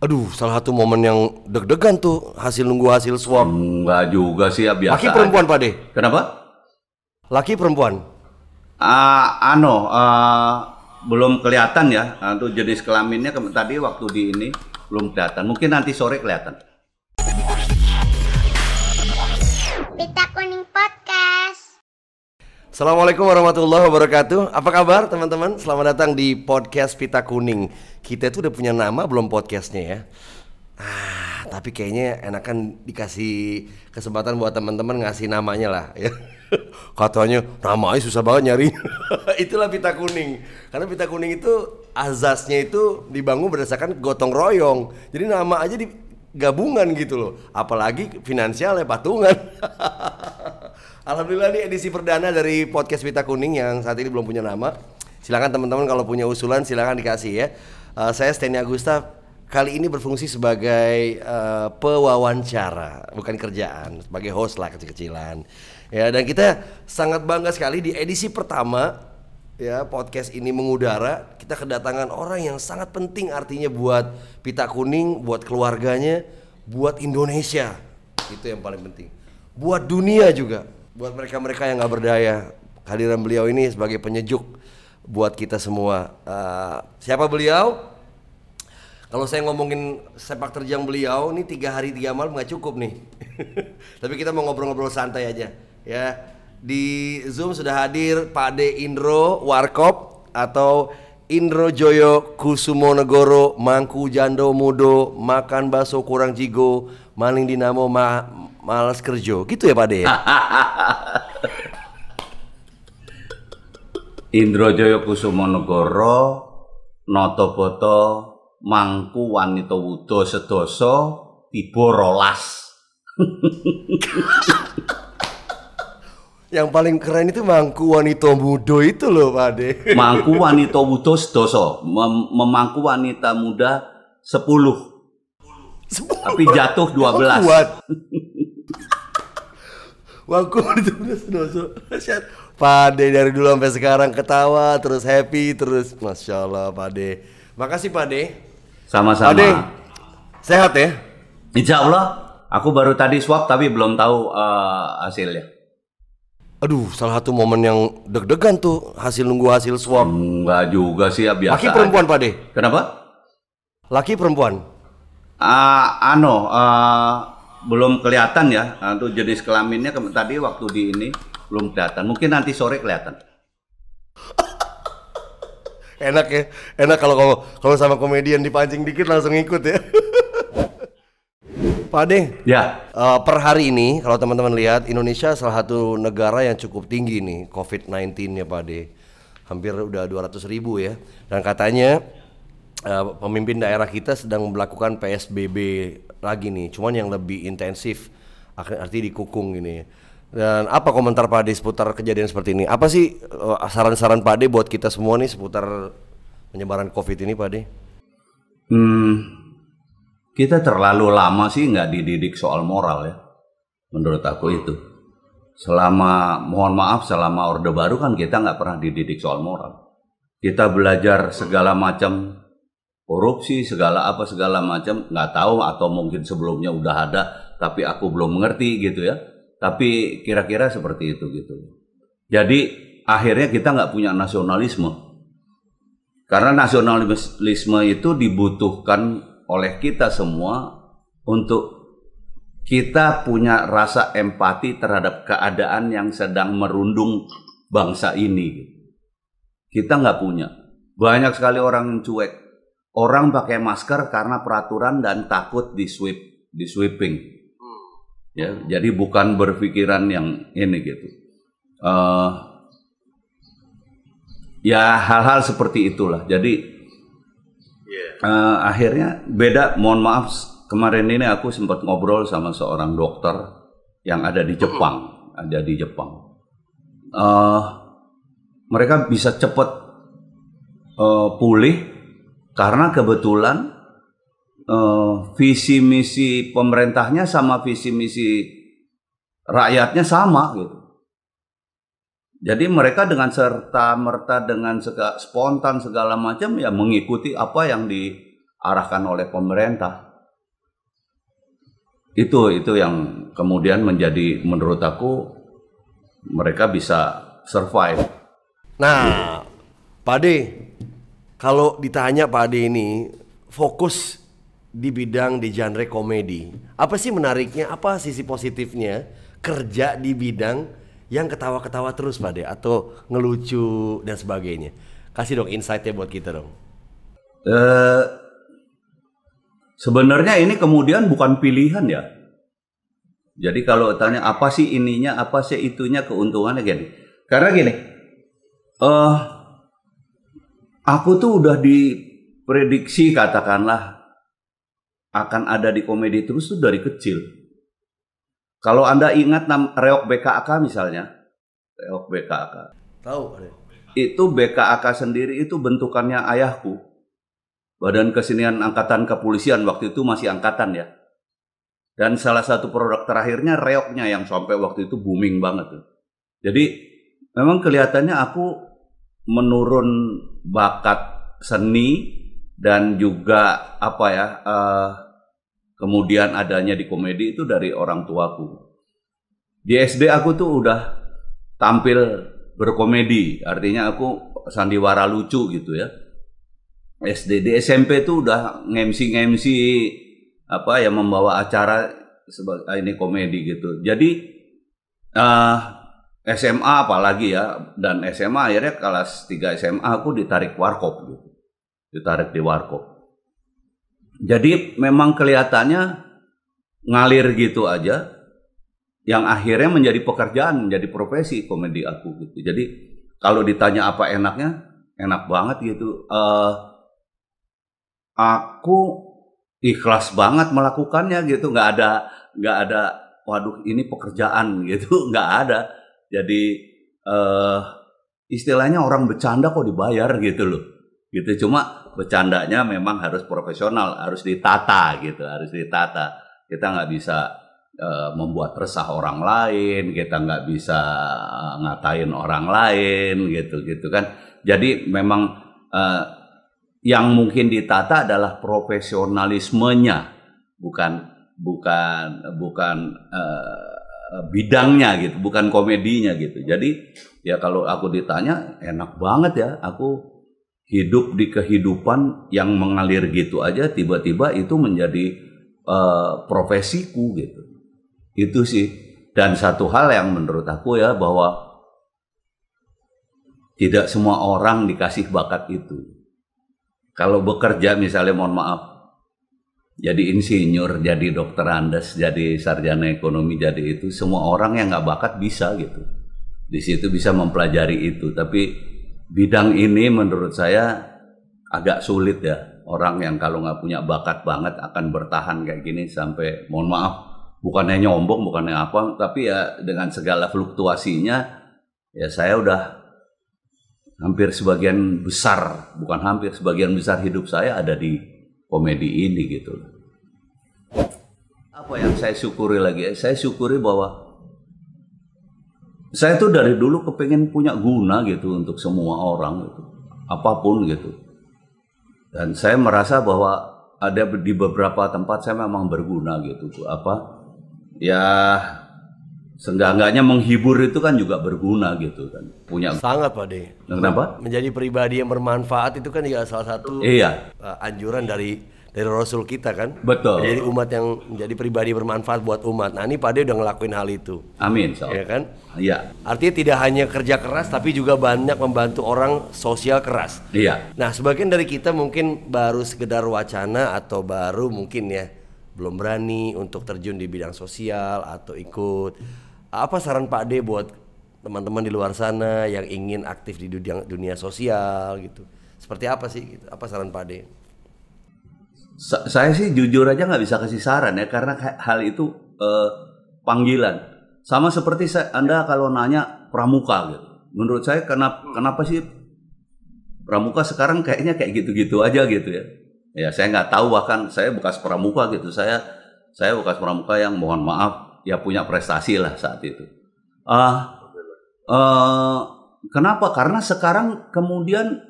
Aduh, salah satu momen yang deg-degan tuh nunggu hasil swab. Enggak juga sih ya, biasa Laki perempuan, aja. Pak De? Kenapa? Laki perempuan? Belum kelihatan ya. Untuk jenis kelaminnya tadi waktu di ini belum kelihatan. Mungkin nanti sore kelihatan. Pita Kuning Podcast. Assalamualaikum warahmatullahi wabarakatuh. Apa kabar teman-teman? Selamat datang di podcast Pita Kuning. Kita itu udah punya nama belum podcastnya ya? Tapi kayaknya enakan dikasih kesempatan buat teman-teman ngasih namanya lah ya. Katanya namanya susah banget nyari. Itulah Pita Kuning. Karena Pita Kuning itu azasnya itu dibangun berdasarkan gotong royong. Jadi nama aja gabungan gitu loh. Apalagi finansialnya patungan. Alhamdulillah ini edisi perdana dari podcast Pita Kuning yang saat ini belum punya nama. Silakan teman-teman kalau punya usulan silakan dikasih ya. Saya Steny Agusta kali ini berfungsi sebagai pewawancara, bukan kerjaan, sebagai host lah kecil-kecilan. Ya, dan kita sangat bangga sekali di edisi pertama ya podcast ini mengudara. Kita kedatangan orang yang sangat penting artinya buat Pita Kuning, buat keluarganya, buat Indonesia. Itu yang paling penting. Buat dunia juga. Buat mereka-mereka yang gak berdaya, kehadiran beliau ini sebagai penyejuk buat kita semua. Siapa beliau? Kalau saya ngomongin sepak terjang beliau, ini 3 hari 3 malam gak cukup nih. Tapi kita mau ngobrol-ngobrol santai aja ya. Di Zoom sudah hadir Pak De Indro Warkop atau Indro Joyo Kusumonegoro Mangku Jando Mudo Makan Baso Kurang Jigo Maling Dinamo Malas Kerjo. Gitu ya Pak De? Indro Joyo Kusumonegoro Noto Boto Mangku Wanito Wudo Sedoso Tibo Rolas. Yang paling keren itu Mangku Wanito Mudo itu loh Pak De. Mangku Wanito Wudo Sedoso memangku wanita muda 10. Tapi jatuh 12. Kuat. Mangku Wanito Mudo Sedoso. Pak De dari dulu sampai sekarang ketawa terus happy terus. Masya Allah Pak De. Makasih Pak De. Sama-sama. Pak De, sehat ya? Insya Allah. Aku baru tadi swab tapi belum tahu hasilnya. Aduh, salah satu momen yang deg-degan tuh nunggu hasil swab. Enggak juga sih ya, biasa Laki perempuan aja. Pak De? Kenapa? Laki perempuan? Belum kelihatan ya. Untuk jenis kelaminnya tadi waktu di ini belum kelihatan. Mungkin nanti sore kelihatan. Enak ya, enak kalau sama komedian dipancing dikit langsung ikut ya. Pak De, Ya. per hari ini kalau teman-teman lihat Indonesia salah satu negara yang cukup tinggi nih COVID-19 ya Pak De. Hampir udah 200.000 ya. Dan katanya pemimpin daerah kita sedang melakukan PSBB lagi nih, cuman yang lebih intensif, artinya dikukung gini. Dan apa komentar Pak De seputar kejadian seperti ini? Apa sih saran-saran Pak De buat kita semua nih seputar penyebaran COVID ini Pak De? Kita terlalu lama sih nggak dididik soal moral ya. Menurut aku itu. Mohon maaf, selama Orde Baru kan kita nggak pernah dididik soal moral. Kita belajar segala macam korupsi, segala macam, nggak tahu atau mungkin sebelumnya udah ada, tapi aku belum mengerti gitu ya. Tapi kira-kira seperti itu gitu. Jadi akhirnya kita nggak punya nasionalisme. Karena nasionalisme itu dibutuhkan oleh kita semua untuk kita punya rasa empati terhadap keadaan yang sedang merundung bangsa ini. Kita nggak punya. Banyak sekali orang yang cuek. Orang pakai masker karena peraturan dan takut di sweeping. Ya, jadi bukan berpikiran yang ini gitu. Ya hal-hal seperti itulah. Jadi akhirnya beda. Mohon maaf, kemarin ini aku sempat ngobrol sama seorang dokter yang ada di Jepang. Mereka bisa cepat pulih karena kebetulan visi misi pemerintahnya sama visi misi rakyatnya sama gitu. Jadi mereka dengan serta merta dengan spontan segala macam ya mengikuti apa yang diarahkan oleh pemerintah. Itu yang kemudian menjadi, menurut aku, mereka bisa survive. Nah, Pak Ade, kalau ditanya Pak Ade ini fokus di bidang di genre komedi, apa sih menariknya, apa sisi positifnya kerja di bidang yang ketawa-ketawa terus Pak Ade, atau ngelucu dan sebagainya? Kasih dong insight-nya buat kita dong. Sebenarnya ini kemudian bukan pilihan ya. Jadi kalau tanya apa sih ininya, apa sih itunya, keuntungannya gini. Karena gini, aku tuh udah diprediksi katakanlah akan ada di komedi terus tuh dari kecil. Kalau Anda ingat Reok BKAK misalnya, Reok BKAK. Tahu Pak Ade? Itu BKAK sendiri itu bentukannya ayahku. Badan Kesenian Angkatan Kepolisian, waktu itu masih angkatan ya. Dan salah satu produk terakhirnya reoknya yang sampai waktu itu booming banget tuh. Jadi memang kelihatannya aku menurun bakat seni dan juga apa ya, kemudian adanya di komedi itu dari orang tuaku. Di SD aku tuh udah tampil berkomedi, artinya aku sandiwara lucu gitu ya. SD, di SMP tuh udah nge-MC apa ya, membawa acara sebagai ini komedi gitu. Jadi SMA apalagi ya, dan SMA akhirnya kelas 3 SMA aku ditarik warkop gitu. Ditarik di warkop. Jadi memang kelihatannya ngalir gitu aja, yang akhirnya menjadi pekerjaan, menjadi profesi komedi aku gitu. Jadi kalau ditanya apa enaknya, enak banget gitu. Aku ikhlas banget melakukannya gitu, nggak ada waduh ini pekerjaan gitu, nggak ada. Jadi istilahnya orang bercanda kok dibayar gitu loh, gitu. Cuma bercandanya memang harus profesional, harus ditata gitu, harus ditata. Kita nggak bisa membuat resah orang lain, kita nggak bisa ngatain orang lain gitu kan. Jadi memang yang mungkin ditata adalah profesionalismenya, bukan bidangnya gitu, bukan komedinya gitu. Jadi ya kalau aku ditanya, enak banget ya aku hidup di kehidupan yang mengalir gitu aja, tiba-tiba itu menjadi profesiku gitu. Itu sih. Dan satu hal yang menurut aku ya, bahwa tidak semua orang dikasih bakat itu. Kalau bekerja misalnya, mohon maaf, jadi insinyur, jadi dokter Andes, jadi sarjana ekonomi, jadi itu, semua orang yang nggak bakat bisa gitu. Di situ bisa mempelajari itu. Tapi bidang ini menurut saya agak sulit ya. Orang yang kalau nggak punya bakat banget akan bertahan kayak gini sampai, mohon maaf, bukannya nyombong, bukannya apa, tapi ya dengan segala fluktuasinya, ya saya udah hampir sebagian besar, bukan hampir, sebagian besar hidup saya ada di komedi ini gitu. Apa yang saya syukuri lagi? Saya syukuri bahwa saya tuh dari dulu kepengen punya guna gitu untuk semua orang gitu, apapun gitu. Dan saya merasa bahwa ada di beberapa tempat saya memang berguna gitu. Apa? Ya seenggaknya menghibur itu kan juga berguna gitu kan. Punya sangat Pak De. Kenapa? Menjadi pribadi yang bermanfaat itu kan juga salah satu anjuran dari Rasul kita kan. Betul. Menjadi umat yang menjadi pribadi bermanfaat buat umat. Nah ini Pak De udah ngelakuin hal itu. Amin. Ya kan? Iya. Artinya tidak hanya kerja keras tapi juga banyak membantu orang sosial keras. Iya. Nah sebagian dari kita mungkin baru sekedar wacana atau baru mungkin ya belum berani untuk terjun di bidang sosial atau ikut. Apa saran Pak D buat teman-teman di luar sana yang ingin aktif di dunia sosial gitu? Seperti apa sih gitu? Apa saran Pak D? Saya sih jujur aja nggak bisa kasih saran ya, karena hal itu panggilan. Sama seperti Anda kalau nanya pramuka gitu. Menurut saya kenapa sih pramuka sekarang kayaknya kayak gitu-gitu aja gitu ya. Ya saya nggak tahu, bahkan saya bekas pramuka gitu. Saya bekas pramuka yang mohon maaf ya punya prestasi lah saat itu. Kenapa? Karena sekarang kemudian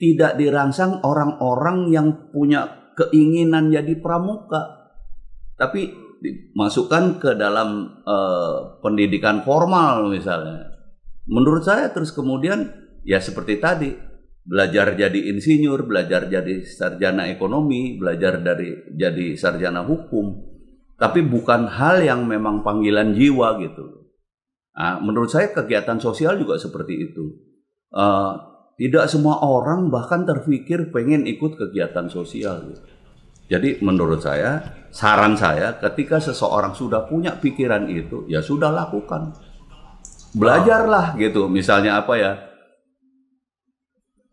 tidak dirangsang orang-orang yang punya keinginan jadi pramuka, tapi dimasukkan ke dalam pendidikan formal misalnya. Menurut saya terus kemudian ya seperti tadi, belajar jadi insinyur, belajar jadi sarjana ekonomi, belajar jadi sarjana hukum, tapi bukan hal yang memang panggilan jiwa gitu. Nah, menurut saya kegiatan sosial juga seperti itu. Tidak semua orang bahkan terpikir pengen ikut kegiatan sosial gitu. Jadi menurut saya, saran saya ketika seseorang sudah punya pikiran itu, ya sudah lakukan. Belajarlah gitu. Misalnya apa ya?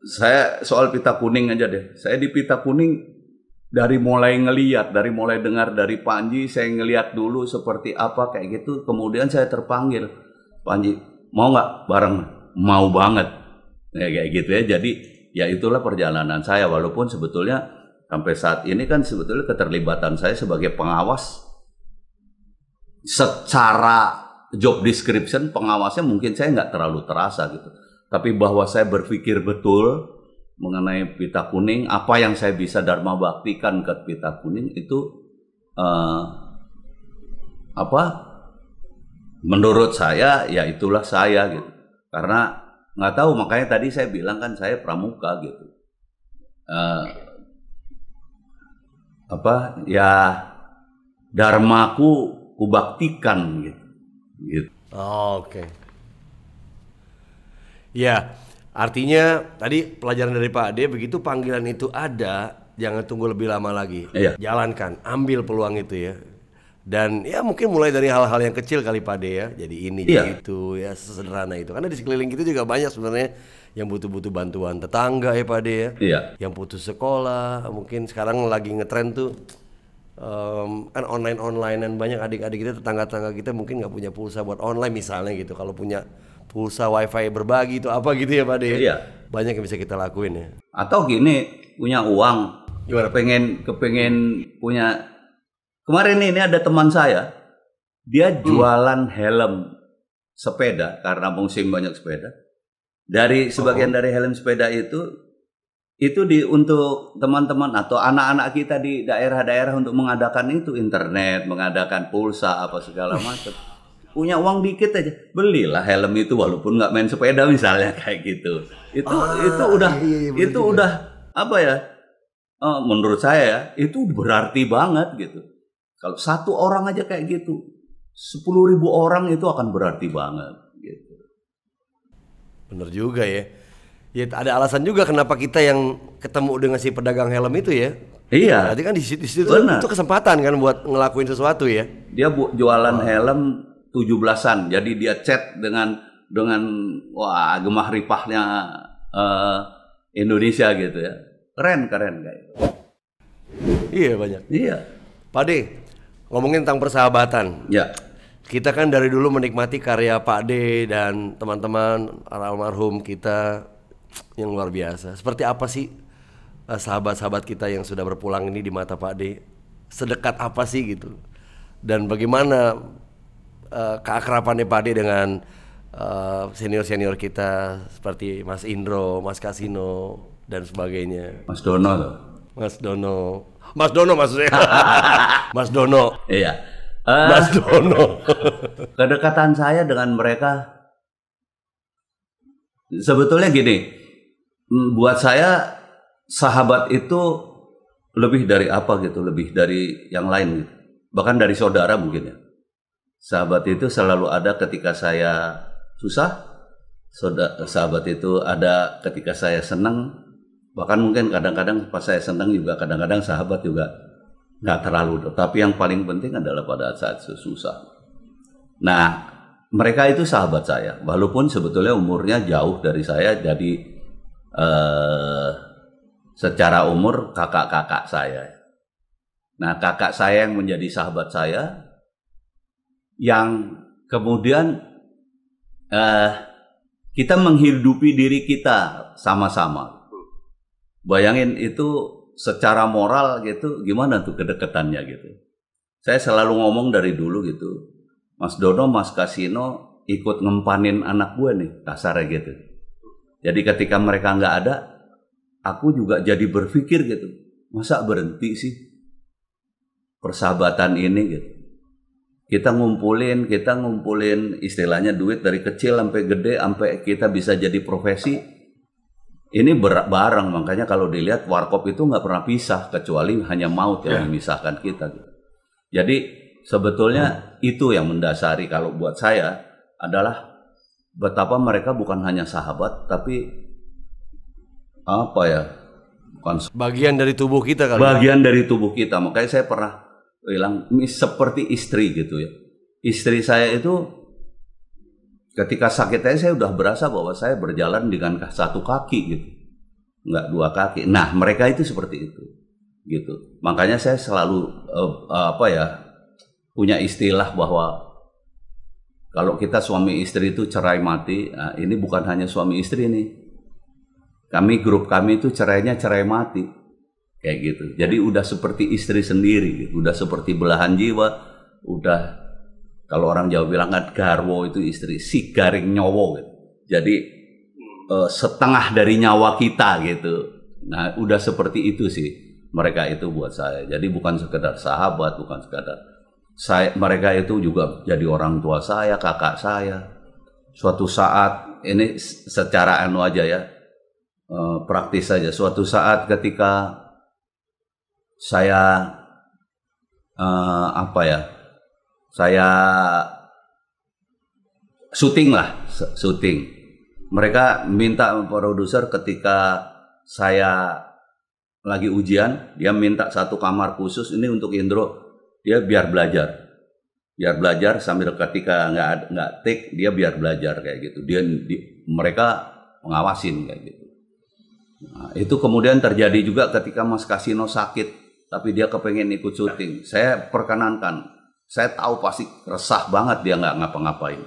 Saya soal pita kuning aja deh. Saya di pita kuning dari mulai ngeliat, dari mulai dengar dari Panji, saya ngeliat dulu seperti apa kayak gitu. Kemudian saya terpanggil, Panji, mau nggak bareng? Mau banget. Ya, kayak gitu ya. Jadi ya itulah perjalanan saya. Walaupun sebetulnya sampai saat ini kan sebetulnya keterlibatan saya sebagai pengawas secara job description pengawasnya mungkin saya nggak terlalu terasa gitu. Tapi bahwa saya berpikir betul mengenai pita kuning, apa yang saya bisa dharma baktikan ke pita kuning itu menurut saya ya itulah saya gitu. Karena nggak tahu, makanya tadi saya bilang kan saya pramuka gitu. Ya dharmaku kubaktikan gitu. Oke. Ya, artinya tadi pelajaran dari Pak Ade, begitu panggilan itu ada, jangan tunggu lebih lama lagi. Iya. Jalankan, ambil peluang itu ya. Dan ya mungkin mulai dari hal-hal yang kecil kali Pak Ade ya. Jadi ini, jadi itu, ya sesederhana itu. Karena di sekeliling kita juga banyak sebenarnya yang butuh-butuh bantuan tetangga ya Pak Ade ya. Iya. Yang putus sekolah, mungkin sekarang lagi ngetren tuh kan online-onlinean, banyak adik-adik kita, tetangga-tetangga kita mungkin nggak punya pulsa buat online misalnya gitu. Kalau punya pulsa wifi berbagi itu apa gitu ya Pak Ade. Iya. Banyak yang bisa kita lakuin ya. Atau gini, punya uang, kepengen punya. Kemarin ini ada teman saya, dia jualan helm sepeda karena musim banyak sepeda. Dari sebagian dari helm sepeda itu untuk teman-teman atau anak-anak kita di daerah-daerah untuk mengadakan itu internet, mengadakan pulsa apa segala macam. Punya uang dikit aja, belilah helm itu walaupun nggak main sepeda misalnya kayak gitu. Itu udah apa ya? Menurut saya ya, itu berarti banget gitu. Kalau satu orang aja kayak gitu, 10.000 orang itu akan berarti banget gitu. Bener juga ya. Ya ada alasan juga kenapa kita yang ketemu dengan si pedagang helm itu ya. Iya. Berarti kan di situ itu kesempatan kan buat ngelakuin sesuatu ya. Dia jualan helm 17-an. Jadi dia chat dengan wah gemah ripahnya Indonesia gitu ya. Keren kayak gitu. Iya banyak. Iya. Pak De, ngomongin tentang persahabatan. Ya. Kita kan dari dulu menikmati karya Pak De dan teman-teman almarhum kita yang luar biasa. Seperti apa sih sahabat-sahabat kita yang sudah berpulang ini di mata Pak De? Sedekat apa sih gitu? Dan bagaimana keakrabannya Pak De dengan senior-senior kita seperti Mas Indro, Mas Kasino dan sebagainya. Mas Dono tuh. Mas Dono maksudnya. Mas Dono. Iya. Mas Dono. Kedekatan saya dengan mereka sebetulnya gini. Buat saya sahabat itu lebih dari apa gitu, lebih dari yang lain gitu. Bahkan dari saudara mungkin ya. Sahabat itu selalu ada ketika saya susah. Sahabat itu ada ketika saya senang. Bahkan mungkin kadang-kadang pas saya senang juga, kadang-kadang sahabat juga nggak terlalu. Tapi yang paling penting adalah pada saat susah. Nah, mereka itu sahabat saya. Walaupun sebetulnya umurnya jauh dari saya, jadi secara umur kakak-kakak saya. Nah, kakak saya yang menjadi sahabat saya, yang kemudian kita menghidupi diri kita sama-sama. Bayangin itu secara moral gitu, gimana tuh kedekatannya gitu. Saya selalu ngomong dari dulu gitu, Mas Dono, Mas Kasino ikut ngempanin anak gue nih, kasarnya gitu. Jadi ketika mereka nggak ada, aku juga jadi berpikir gitu, masa berhenti sih persahabatan ini gitu. Kita ngumpulin istilahnya duit dari kecil sampai gede, sampai kita bisa jadi profesi. Ini bareng, makanya kalau dilihat Warkop itu nggak pernah pisah, kecuali hanya maut yang memisahkan kita. Gitu. Jadi sebetulnya itu yang mendasari kalau buat saya adalah betapa mereka bukan hanya sahabat, tapi apa ya? Bukan bagian dari tubuh kita kali. Bagian dari tubuh kita. Makanya saya pernah bilang seperti istri gitu ya. Istri saya itu ketika sakit saya udah berasa bahwa saya berjalan dengan satu kaki gitu, nggak dua kaki. Nah mereka itu seperti itu gitu. Makanya saya selalu punya istilah bahwa kalau kita suami istri itu cerai mati, nah ini bukan hanya suami istri nih. Grup kami itu cerainya cerai mati. Kayak gitu. Jadi udah seperti istri sendiri gitu. Udah seperti belahan jiwa. Udah kalau orang Jawa bilang kan garwo itu istri, si garing nyowo gitu. Jadi setengah dari nyawa kita gitu. Nah, udah seperti itu sih mereka itu buat saya. Jadi bukan sekedar sahabat, bukan sekedar mereka itu juga jadi orang tua saya, kakak saya. Suatu saat ini secara aja ya. Praktis saja. Suatu saat ketika saya saya syuting. Mereka minta produser ketika saya lagi ujian, dia minta satu kamar khusus ini untuk Indro, dia biar belajar sambil ketika nggak take dia biar belajar kayak gitu. Mereka mengawasin kayak gitu. Nah, itu kemudian terjadi juga ketika Mas Kasino sakit. Tapi dia kepengen ikut syuting. Saya perkenankan. Saya tahu pasti resah banget dia nggak ngapa-ngapain.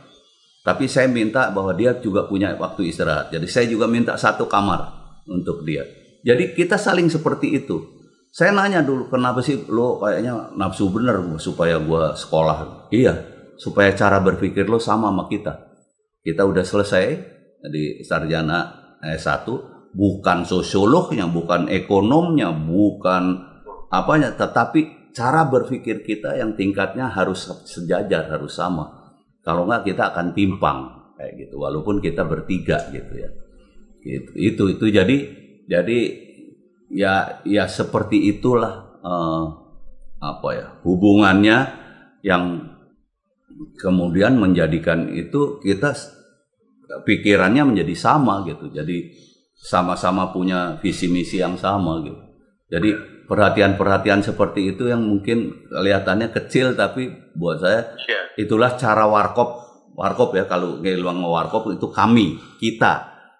Tapi saya minta bahwa dia juga punya waktu istirahat. Jadi saya juga minta satu kamar untuk dia. Jadi kita saling seperti itu. Saya nanya dulu, kenapa sih lo kayaknya nafsu bener supaya gua sekolah? Iya, supaya cara berpikir lo sama kita. Kita udah selesai di sarjana S1. Bukan sosiolognya, bukan ekonomnya, bukan apanya, tetapi cara berpikir kita yang tingkatnya harus sejajar, harus sama. Kalau enggak kita akan timpang kayak gitu, walaupun kita bertiga gitu ya. Itu jadi ya seperti itulah hubungannya yang kemudian menjadikan itu kita pikirannya menjadi sama gitu. Jadi sama-sama punya visi misi yang sama gitu. Jadi perhatian-perhatian seperti itu yang mungkin kelihatannya kecil, tapi buat saya itulah cara Warkop ya. Kalau ngomong Warkop itu kita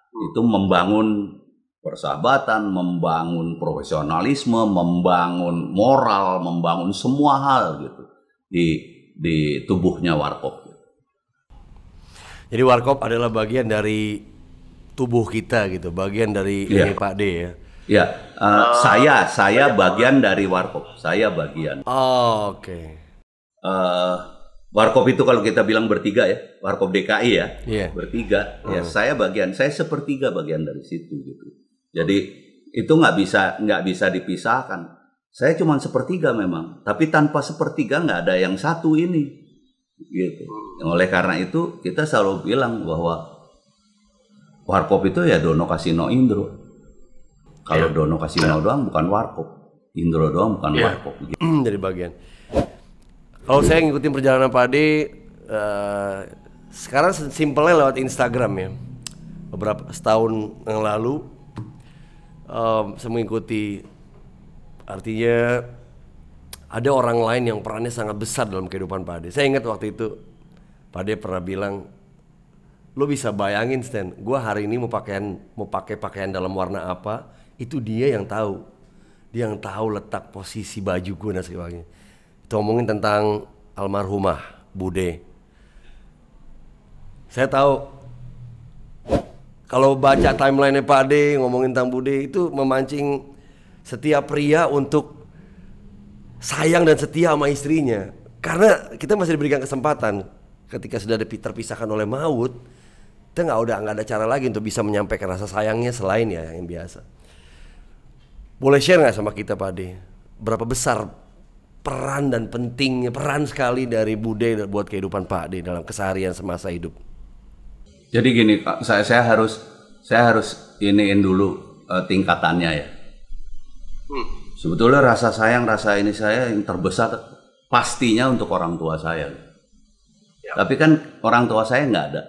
itu membangun persahabatan, membangun profesionalisme, membangun moral, membangun semua hal gitu di tubuhnya Warkop. Jadi Warkop adalah bagian dari tubuh kita gitu, bagian dari ini Pak D ya. Ya, saya bagian dari Warkop. Saya bagian. Oh, oke. Warkop itu kalau kita bilang bertiga ya, Warkop DKI ya, bertiga. Ya, saya sepertiga bagian dari situ gitu. Jadi itu nggak bisa dipisahkan. Saya cuma sepertiga memang, tapi tanpa sepertiga nggak ada yang satu ini, gitu. Oleh karena itu kita selalu bilang bahwa Warkop itu ya Dono Kasino Indro. Kalau Dono Kasino doang bukan Warkop, Indro doang bukan Warkop. Gitu. Dari bagian. Kalau saya ngikutin perjalanan Pak Ade, sekarang simpelnya lewat Instagram ya. Beberapa setahun yang lalu, saya mengikuti, artinya ada orang lain yang perannya sangat besar dalam kehidupan Pak Ade. Saya ingat waktu itu Pak Ade pernah bilang, lo bisa bayangin Stan, gue hari ini mau pakai pakaian dalam warna apa, itu dia yang tahu. Dia yang tahu letak posisi baju gue dan sebagainya. Itu ngomongin tentang almarhumah Bude. Saya tahu kalau baca timeline Pak Ade ngomongin tentang Bude itu memancing setiap pria untuk sayang dan setia sama istrinya. Karena kita masih diberikan kesempatan ketika sudah terpisahkan oleh maut, kita nggak ada cara lagi untuk bisa menyampaikan rasa sayangnya selain ya yang biasa. Boleh share nggak sama kita Pak Ade, berapa besar peran dan pentingnya, peran sekali dari Bude buat kehidupan Pak Ade dalam keseharian semasa hidup? Jadi gini, saya harus iniin dulu tingkatannya ya. Sebetulnya rasa sayang, rasa ini saya yang terbesar pastinya untuk orang tua saya. Tapi kan orang tua saya nggak ada.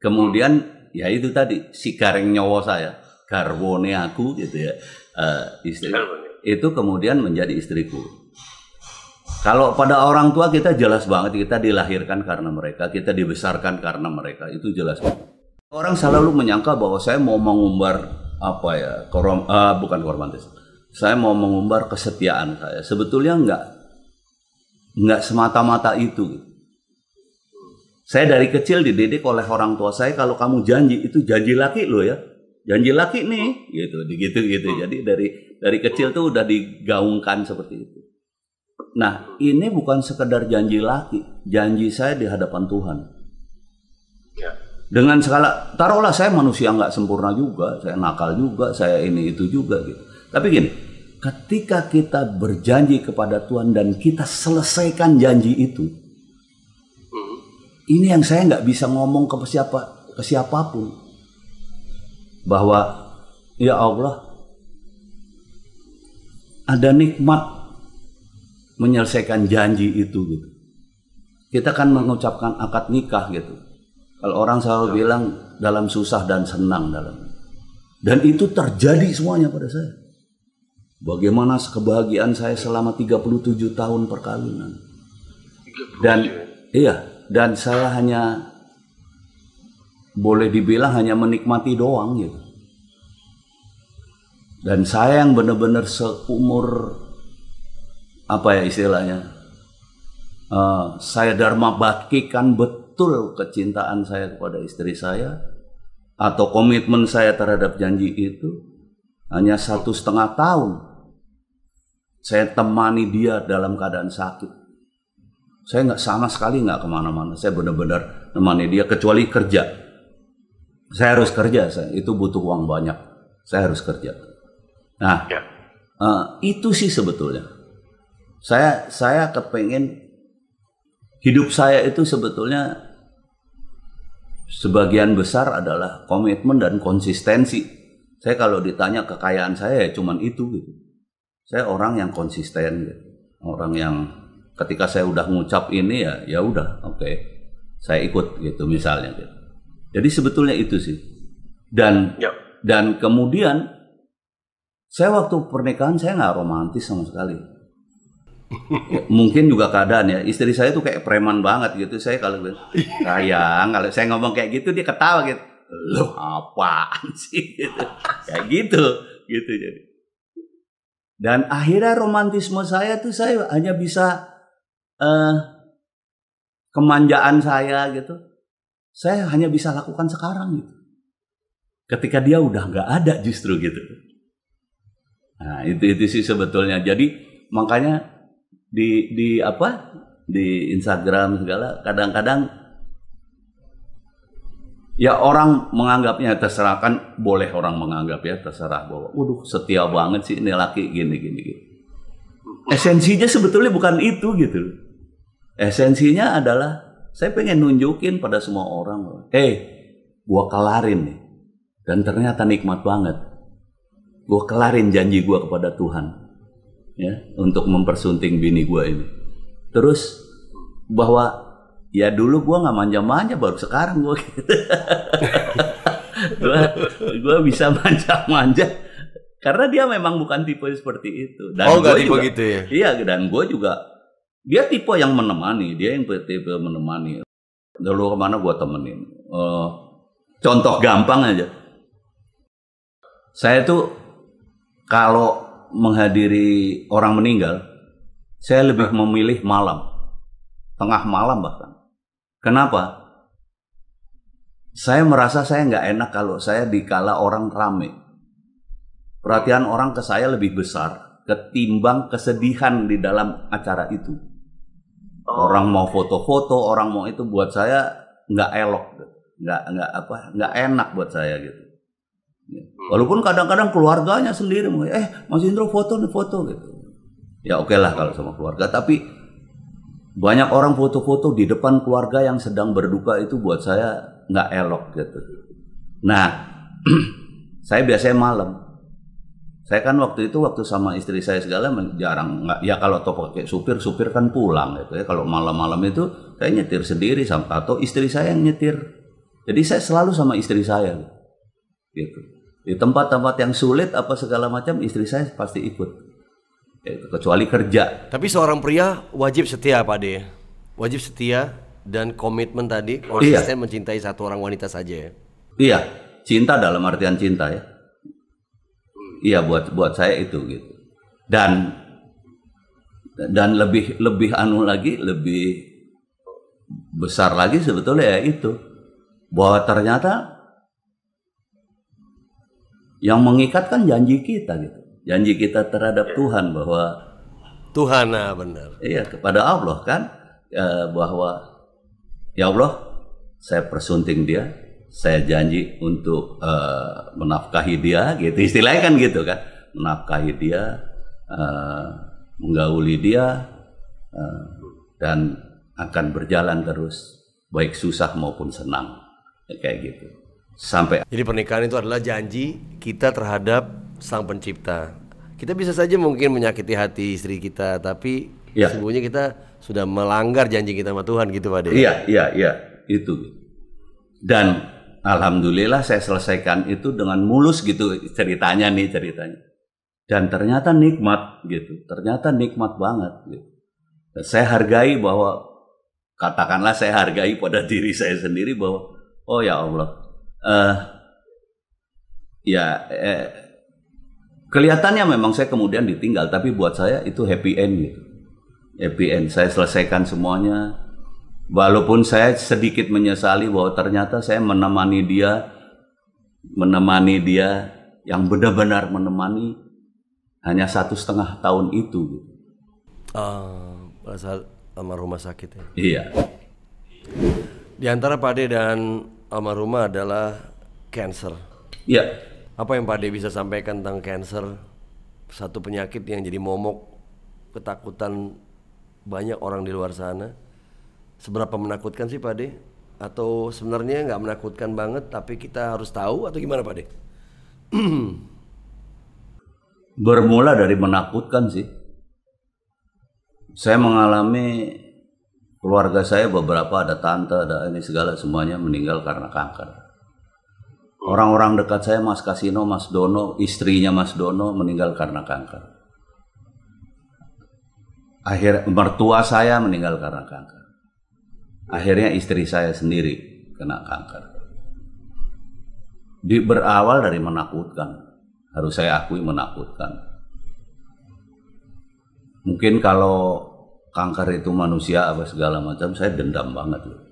Kemudian ya itu tadi si gareng nyowo saya, garwone aku gitu ya, istri itu kemudian menjadi istriku. Kalau pada orang tua kita jelas banget, kita dilahirkan karena mereka, kita dibesarkan karena mereka, itu jelas banget. Orang selalu menyangka bahwa saya mau mengumbar apa ya, bukan romantis. Saya mau mengumbar kesetiaan saya. Sebetulnya enggak semata-mata itu. Saya dari kecil dididik oleh orang tua saya, kalau kamu janji itu janji laki lo ya. Janji laki nih, gitu. Jadi dari kecil tuh udah digaungkan seperti itu. Nah, ini bukan sekedar janji laki, janji saya di hadapan Tuhan. Dengan segala, taruhlah saya manusia nggak sempurna juga, saya nakal juga, saya ini itu juga gitu. Tapi gini, ketika kita berjanji kepada Tuhan dan kita selesaikan janji itu, ini yang saya nggak bisa ngomong ke siapapun, bahwa ya Allah, ada nikmat menyelesaikan janji itu gitu. Kita kan mengucapkan akad nikah gitu. Kalau orang selalu bilang dalam susah dan senang dan itu terjadi semuanya pada saya. Bagaimana kebahagiaan saya selama 37 tahun perkawinan. Dan saya hanya boleh dibilang hanya menikmati doang gitu. Dan saya yang benar-benar seumur apa ya istilahnya, saya dharma baktikan betul kecintaan saya kepada istri saya atau komitmen saya terhadap janji itu hanya 1,5 tahun. Saya temani dia dalam keadaan sakit. Saya sama sekali nggak kemana-mana. Saya benar-benar temani dia kecuali kerja. Saya harus kerja, itu butuh uang banyak. Saya harus kerja. Nah, itu sih sebetulnya. Saya kepengen hidup saya itu sebetulnya sebagian besar adalah komitmen dan konsistensi. Saya kalau ditanya kekayaan saya ya cuman itu gitu. Saya orang yang konsisten gitu. Orang yang ketika saya udah ngucap ini ya udah oke. Saya ikut gitu misalnya gitu. Jadi sebetulnya itu sih. Dan kemudian saya waktu pernikahan saya nggak romantis sama sekali. Mungkin juga keadaan ya, istri saya tuh kayak preman banget gitu. Saya kalau sayang, kalau saya ngomong kayak gitu dia ketawa gitu, loh apaan sih gitu. Kayak gitu jadi. Dan akhirnya romantisme saya tuh saya hanya bisa kemanjaan saya gitu, saya hanya bisa lakukan sekarang gitu. Ketika dia udah nggak ada justru gitu. Nah itu sih sebetulnya. Jadi makanya di Instagram segala kadang-kadang ya orang menganggapnya terserah, kan boleh orang menganggap ya terserah bahwa waduh setia banget sih ini laki gini. Esensinya sebetulnya bukan itu gitu. Esensinya adalah saya pengen nunjukin pada semua orang, gua kelarin nih dan ternyata nikmat banget. Gua kelarin janji gua kepada Tuhan. Ya, untuk mempersunting bini gue ini. Terus bahwa ya dulu gue nggak manja-manja, baru sekarang gue gitu. gue bisa manja-manja karena dia memang bukan tipe seperti itu. Dan nggak tipe gitu ya? Iya, dan gue juga dia tipe yang menemani, dia yang tipe menemani. Dulu kemana gue temenin. Contoh gampang aja. Saya tuh kalau menghadiri orang meninggal, saya lebih memilih malam, tengah malam bahkan. Kenapa? Saya merasa saya nggak enak kalau saya dikala orang rame. Perhatian orang ke saya lebih besar ketimbang kesedihan di dalam acara itu. Orang mau foto-foto, orang mau itu, buat saya nggak elok, nggak enak buat saya gitu. Walaupun kadang-kadang keluarganya sendiri, Mas Indro foto nih, foto gitu. Ya oke lah kalau sama keluarga, tapi banyak orang foto-foto di depan keluarga yang sedang berduka itu buat saya nggak elok gitu. Nah, saya biasanya malam. Saya kan waktu sama istri saya segala jarang, nggak, ya kalau pakai supir kan pulang gitu ya. Kalau malam-malam itu saya nyetir sendiri atau istri saya yang nyetir. Jadi saya selalu sama istri saya gitu. Di tempat-tempat yang sulit apa segala macam istri saya pasti ikut. Gitu, kecuali kerja. Tapi seorang pria wajib setia Pak De. Wajib setia dan komitmen tadi, konsisten mencintai satu orang wanita saja ya. Iya, cinta dalam artian cinta ya. Iya buat saya itu gitu. Dan lebih anu lagi, lebih besar lagi sebetulnya ya itu, bahwa ternyata yang mengikat kan janji kita gitu. Janji kita terhadap Tuhan bahwa Tuhan, nah benar. Iya, kepada Allah kan, bahwa ya Allah, saya persunting dia, saya janji untuk menafkahi dia gitu. Istilahnya kan gitu kan, menafkahi dia, menggauli dia, dan akan berjalan terus baik susah maupun senang, kayak gitu. Jadi pernikahan itu adalah janji kita terhadap Sang Pencipta. Kita bisa saja mungkin menyakiti hati istri kita, tapi sesungguhnya kita sudah melanggar janji kita sama Tuhan gitu Pak De. Iya, itu. Dan alhamdulillah saya selesaikan itu dengan mulus gitu ceritanya. Dan ternyata nikmat gitu. Ternyata nikmat banget gitu. Dan saya hargai bahwa, katakanlah saya hargai pada diri saya sendiri bahwa oh ya Allah, kelihatannya memang saya kemudian ditinggal, tapi buat saya itu happy end gitu. Happy end, saya selesaikan semuanya. Walaupun saya sedikit menyesali bahwa ternyata saya menemani dia yang benar-benar menemani hanya 1,5 tahun itu. Asal almarhumah sakit ya. Iya. Di antara Pak De dan almarhumah adalah cancer. Iya. Apa yang Pak De bisa sampaikan tentang cancer? Satu penyakit yang jadi momok ketakutan banyak orang di luar sana. Seberapa menakutkan sih Pak De? Atau sebenarnya nggak menakutkan banget tapi kita harus tahu atau gimana Pak De? Bermula dari menakutkan sih. Saya mengalami, keluarga saya beberapa, ada tante, ada ini segala, semuanya meninggal karena kanker. Orang-orang dekat saya, Mas Kasino, Mas Dono, istrinya Mas Dono meninggal karena kanker. Mertua saya meninggal karena kanker. Akhirnya istri saya sendiri kena kanker. Berawal dari menakutkan. Harus saya akui menakutkan. Mungkin kalau kanker itu manusia apa segala macam, saya dendam banget loh.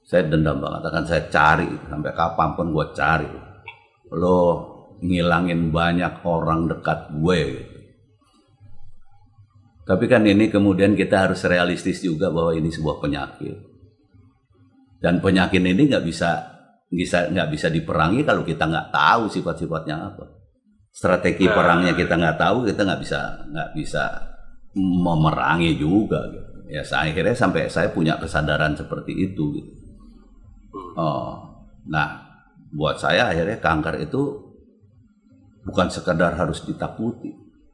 Saya dendam banget, akan saya cari sampai kapanpun gue cari. Lo ngilangin banyak orang dekat gue gitu. Tapi kan ini kemudian kita harus realistis juga bahwa ini sebuah penyakit. Dan penyakit ini nggak bisa diperangi kalau kita nggak tahu sifat-sifatnya apa. Strategi perangnya kita nggak tahu, kita nggak bisa memerangi juga gitu. Ya akhirnya sampai saya punya kesadaran seperti itu gitu. Nah buat saya akhirnya kanker itu bukan sekedar harus ditakuti,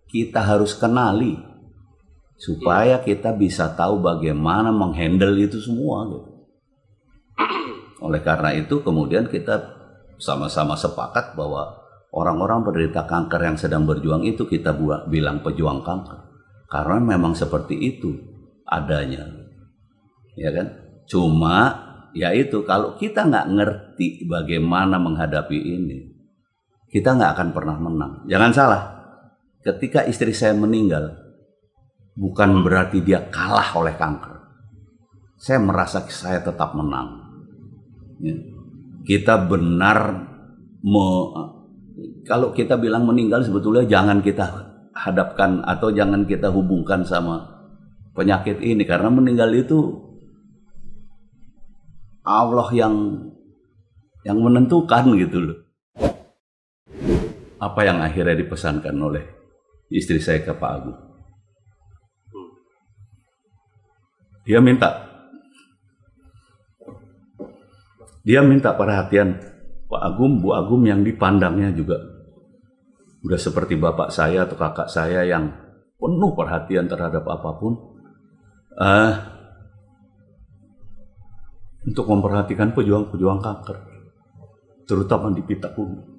kita harus kenali supaya kita bisa tahu bagaimana menghandle itu semua gitu. Oleh karena itu kemudian kita sama-sama sepakat bahwa orang-orang penderita kanker yang sedang berjuang itu kita bilang pejuang kanker. Karena memang seperti itu adanya. Ya kan? Cuma ya itu, kalau kita nggak ngerti bagaimana menghadapi ini, kita nggak akan pernah menang. Jangan salah, ketika istri saya meninggal, bukan berarti dia kalah oleh kanker. Saya merasa saya tetap menang. Ya. Kita benar, kalau kita bilang meninggal sebetulnya jangan kita hadapkan atau jangan kita hubungkan sama penyakit ini, karena meninggal itu Allah yang menentukan gitu loh. apa yang akhirnya dipesankan oleh istri saya ke Pak Agung. Dia minta perhatian Pak Agung, Bu Agung yang dipandangnya juga udah seperti bapak saya atau kakak saya yang penuh perhatian terhadap apapun. Untuk memperhatikan pejuang-pejuang kanker, terutama di Pita Kuning.